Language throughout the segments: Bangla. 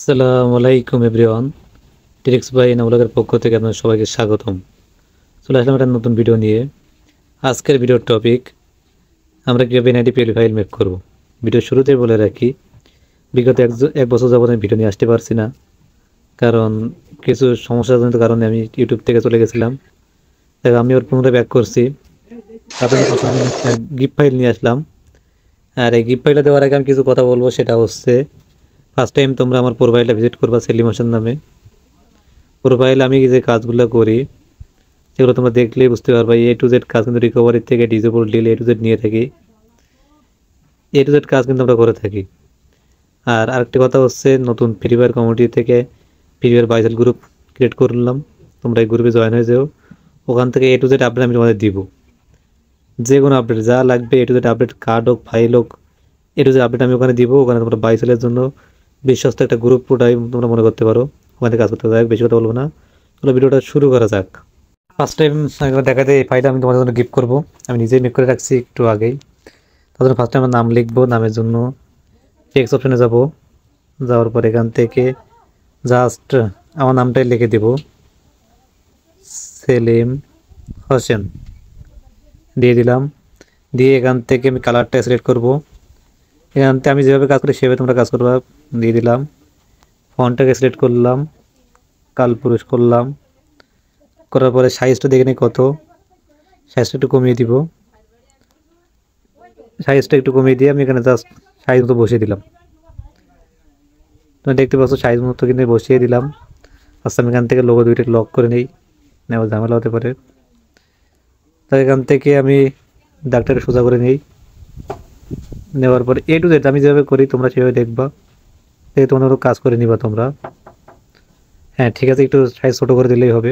আসসালামু আলাইকুম এভরিওয়ান। টিরিক্স বাই নামুলাকের পক্ষ থেকে আপনাদের সবাইকে স্বাগতম। চলে আসলাম একটা নতুন ভিডিও নিয়ে। আজকের ভিডিওর টপিক, আমরা কীভাবে এনআইডি পিএল ফাইল মেক করব। ভিডিও শুরুতেই বলে রাখি, বিগত এক বছর যাবত আমি ভিডিও নিয়ে আসতে পারছি না, কারণ কিছু সমস্যাজনিত কারণে আমি ইউটিউব থেকে চলে গেছিলাম। তাই আমি ওর পুনরায় ব্যাক করছি। তারপরে গিফট ফাইল নিয়ে আসলাম। আর এই গিফট ফাইলটা দেওয়ার আগে আমি কিছু কথা বলবো। সেটা হচ্ছে, ফার্স্ট টাইম তোমরা আমার প্রোফাইলটা ভিজিট করবা সেলিম হোসেন নামে। প্রোফাইল আমি যে কাজগুলো করি সেগুলো তোমরা দেখলেই বুঝতে পারবা। এ টু জেড কাজ কিন্তু রিকভারি থেকে disable deal A to Z নিয়ে থাকি। এ টু জেড কাজ কিন্তু আমরা করে থাকি। আর আরেকটি কথা হচ্ছে, নতুন ফ্রি ফায়ার কমিউনিটি থেকে ফ্রি ফায়ার বাইসেল গ্রুপ ক্রিয়েট করলাম। তোমরা এই গ্রুপে জয়েন হয়ে যাও। ওখান থেকে এ টু জেড আপডেট আমি তোমাদের দিব। যে কোনো আপডেট যা লাগবে, এ টু জেড আপডেট, কার্ড হোক, ফাইল হোক, এ টু জেড আপডেট আমি ওখানে দিব। ওখানে তোমরা বাইসেলের জন্য বিশ্বস্ত একটা গ্রুপ, ওটাই তোমরা মনে করতে পারো। ওখানে কাজ করতে যাক, বেশি কথা বলবো না। তাহলে ভিডিওটা শুরু করা যাক। ফার্স্ট টাইম দেখাতে এই ফাইলটা আমি তোমাদের জন্য গিফট করবো। আমি নিজেই মেক করে রাখছি একটু আগেই। তার জন্য ফার্স্ট টাইম আমার নাম লিখবো। নামের জন্য টেক্সট অপশনে যাব। যাওয়ার পর এখান থেকে জাস্ট আমার নামটাই লিখে দেব, সেলিম হোসেন দিয়ে দিলাম। দিয়ে এখান থেকে আমি কালারটা সিলেক্ট করব। এখান থেকে আমি যেভাবে কাজ করি সেভাবে তোমরা কাজ করবা। দিয়ে দিলাম, ফন্টটাকে সিলেক্ট করলাম, কালপুরুষ করলাম। করার পরে সাইজটা দেখে নিই কত, সাইজটা একটু কমিয়ে দিব। সাইজটা একটু কমিয়ে দিয়ে আমি এখানে জাস্ট সাইজ মতো বসিয়ে দিলাম। তুমি দেখতে পাচ্ছ সাইজ মতো কিন্তু বসিয়ে দিলাম। আচ্ছা, আমি এখান থেকে লোগো দুইটা লক করে নিই, নেওয়া ঝামেলা হতে পারে। তো এখান থেকে আমি ডাক্তারকে সোজা করে নিই। নেওয়ার পরে এ টু জেড আমি যেভাবে করি তোমরা সেভাবে দেখবা, দেখে তোমাদের কাজ করে নিবা তোমরা। হ্যাঁ ঠিক আছে, একটু সাইজ ছোটো করে দিলেই হবে।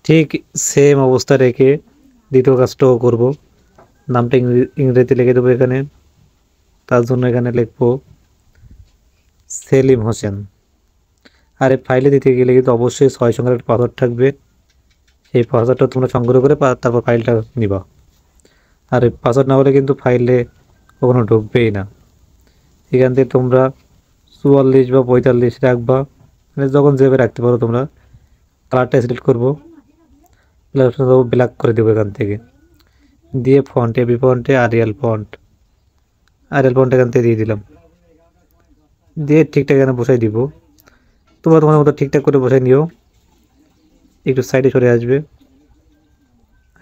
ঠিক সেম অবস্থা রেখে দ্বিতীয় কাজটাও করব। নামটা ইংরেজিতে লিখে দেবো এখানে। তার জন্য এখানে লিখবো সেলিম হোসেন। আর এই ফাইলে দিতে গেলে কিন্তু অবশ্যই 6 সংখ্যার একটা পাসওয়ার্ড থাকবে। সেই পাসওয়ার্ডটা তোমরা সংগ্রহ করে তারপর ফাইলটা নিবা। আর এই পাসওয়ার্ড না হলে কিন্তু ফাইলে কখনো ঢুকবেই না। এখান থেকে তোমরা 44 বা 45 রাখবা, মানে যখন যেভাবে রাখতে পারো তোমরা। কালারটা সিলেক্ট করবো, ব্ল্যাক করে দেবো এখান থেকে। দিয়ে ফন্ট, এবি ফন্টে আরিয়াল ফন্ট এখান থেকে দিয়ে দিলাম। দিয়ে ঠিকঠাক এখানে বসাই দিব। তোমরা তোমাদের মতো ঠিকঠাক করে বসাই নিও। একটু সাইডে সরে আসবে।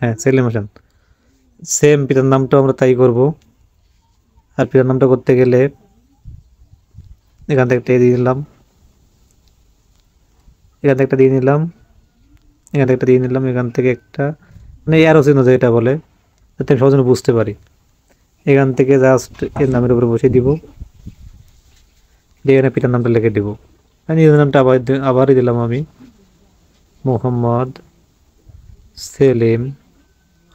হ্যাঁ, সেলিম হোসেন। সেম পিতার নামটাও আমরা তাই করব। আর পিতার নামটা করতে গেলে এখান থেকে একটা দিয়ে দিলাম, এখান থেকে একটা দিয়ে নিলাম, এখান থেকে একটা দিয়ে নিলাম, এখান থেকে একটা, মানে এরও চিহ্ন যেটা বলে, যাতে আমি সহজে বুঝতে পারি। এখান থেকে জাস্ট এর নামের উপরে বসিয়ে দিব। দিয়ে এখানে পিতার নামটা লিখে দিব। নিজের নামটা আবারই দিলাম আমি, মোহাম্মদ সেলিম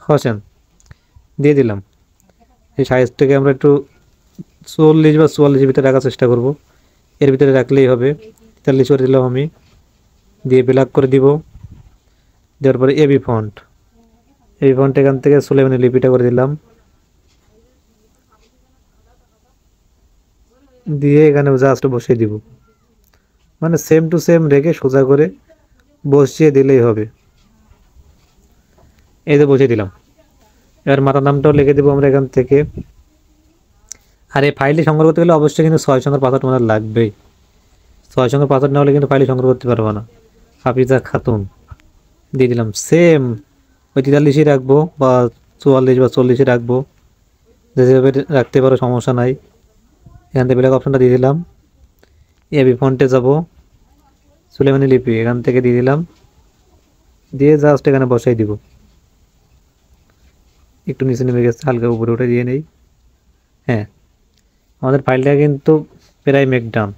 হোসেন দিয়ে দিলাম। এই সাইজটাকে আমরা একটু 40 বা 44 ভিতরে রাখার চেষ্টা করব। এর ভিতরে রাখলেই হবে। 43 করে দিলাম আমি। দিয়ে ব্ল্যাক করে দিব। দেওয়ার পরে এবি ফন্ট এখান থেকে সুলেমানি লিপিটা করে দিলাম। দিয়ে এখানে জাস্ট বসিয়ে দিব, মানে সেম টু সেম রেখে সোজা করে বসিয়ে দিলেই হবে। এই যে বসিয়ে দিলাম। এবার মাতার নামটাও লিখে দেবো আমরা এখান থেকে। আর এই ফাইলটি সংগ্রহ করতে গেলে অবশ্যই কিন্তু 6 সংখ্যার পাসওয়ার্ড তোমাদের লাগবেই। 6 সংখ্যার পাসওয়ার্ড না হলে কিন্তু ফাইলটি সংগ্রহ করতে পারবো না। হাফিজা খাতুন দিয়ে দিলাম। সেম ওই 43 রাখবো বা 44 বা 40 রাখবো, যেভাবে রাখতে পারো, সমস্যা নাই। এখান থেকে ব্ল্যাক অপশনটা দিয়ে দিলাম। এবি ফন্টে যাব, সুলেমানি লিপি এখান থেকে দিয়ে দিলাম। দিয়ে জাস্ট এখানে বসাই দিব। একটু নিচে নেমে গেছে, হালকা উপরে উঠে দিয়ে নেই। হ্যাঁ, আমাদের ফাইলটা কিন্তু প্রায় মেক ডান।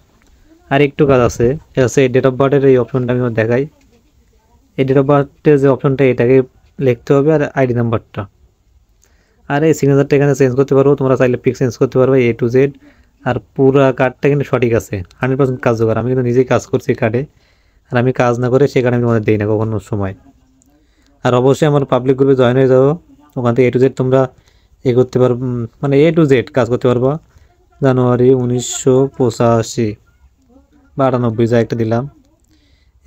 আর একটু কাজ আছে, এই ডেট অফ বার্থের এই অপশনটা আমি দেখাই। এই ডেট অফ বার্থের যে অপশনটা, এটাকে লিখতে হবে, আর আইডি নাম্বারটা। আর এই সিগনেচারটা এখানে চেঞ্জ করতে পারবো, তোমরা চাইলে পিক চেঞ্জ করতে পারবে এ টু জেড। আর পুরো কার্ডটা কিন্তু সঠিক আছে, 100% কার্যকর। আমি কিন্তু নিজেই কাজ করছি কার্ডে, আর আমি কাজ না করে সে কারণে আমি তোমাদের দিই না কখনো সময়। আর অবশ্যই আমার পাবলিক গ্রুপে জয়েন হয়ে যাবো। ওখান থেকে এ টু জেড তোমরা করতে পারবো, মানে এ টু জেড কাজ করতে পারবা। জানুয়ারি 1985 বা 98 যা একটা দিলাম।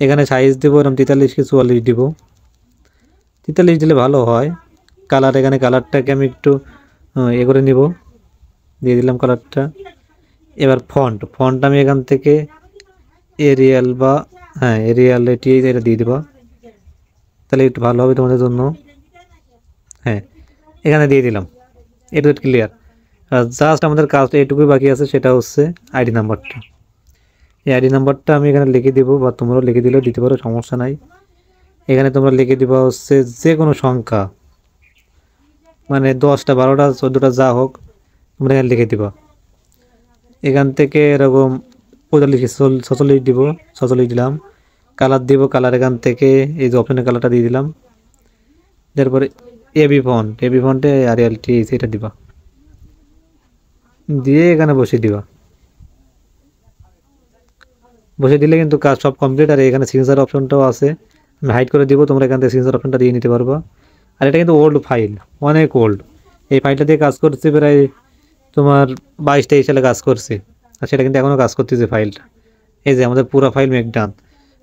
এখানে সাইজ দেবো এরকম 43 কি 44 দিব। 43 দিলে ভালো হয়। কালার, এখানে কালারটাকে আমি একটু এ করে নিব, দিয়ে দিলাম কালারটা। এবার ফন্ট আমি এখান থেকে এরিয়াল বা এরিয়াল এটা দিয়ে দেবো, তাহলে একটু ভালো হবে তোমাদের জন্য। হ্যাঁ, এখানে দিয়ে দিলাম। এটা ক্লিয়ার। আর জাস্ট আমাদের কাজটা এটুকুই বাকি আছে, সেটা হচ্ছে আইডি নাম্বারটা। এই আইডি নাম্বারটা আমি এখানে লিখে দিব, বা তোমরাও লিখে দিলেও দিতে পারো, সমস্যা নাই। এখানে তোমরা লিখে দিবা হচ্ছে যে কোনো সংখ্যা, মানে 10টা 12টা 14টা যা হোক তোমরা এখানে লিখে দিবা। এখান থেকে এরকম 45 46 দিব, 46 দিলাম। কালার দিব, কালার এখান থেকে এই যে অপশনের কালারটা দিয়ে দিলাম। তারপরে এবি ফন্টে আরিয়াল টি এটা দিবা, দিয়ে এখানে বসিয়ে দিবা। বসে দিলে কিন্তু কাজ সব কমপ্লিট। আর এখানে সিগনেচার অপশনটাও আছে, আমি হাইড করে দিব, তোমরা এখান থেকে সিগনেচার অপশনটা দিয়ে নিতে পারবা। আর এটা কিন্তু ওল্ড ফাইল, অনেক ওল্ড। এই ফাইলটা দিয়ে কাজ করছে প্রায় তোমার 22-23 সালে কাজ করছে, আর সেটা কিন্তু এখনও কাজ করতেছে ফাইলটা। এই যে আমাদের পুরো ফাইল মেক ডান।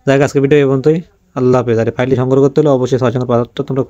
যাই আজকে ভিডিও এই পর্যন্তই। আল্লাহ হাফেজ। আর ফাইলটি সংগ্রহ করতে হলে অবশ্যই 6 নম্বর পাসওয়ার্ডটা তোমরা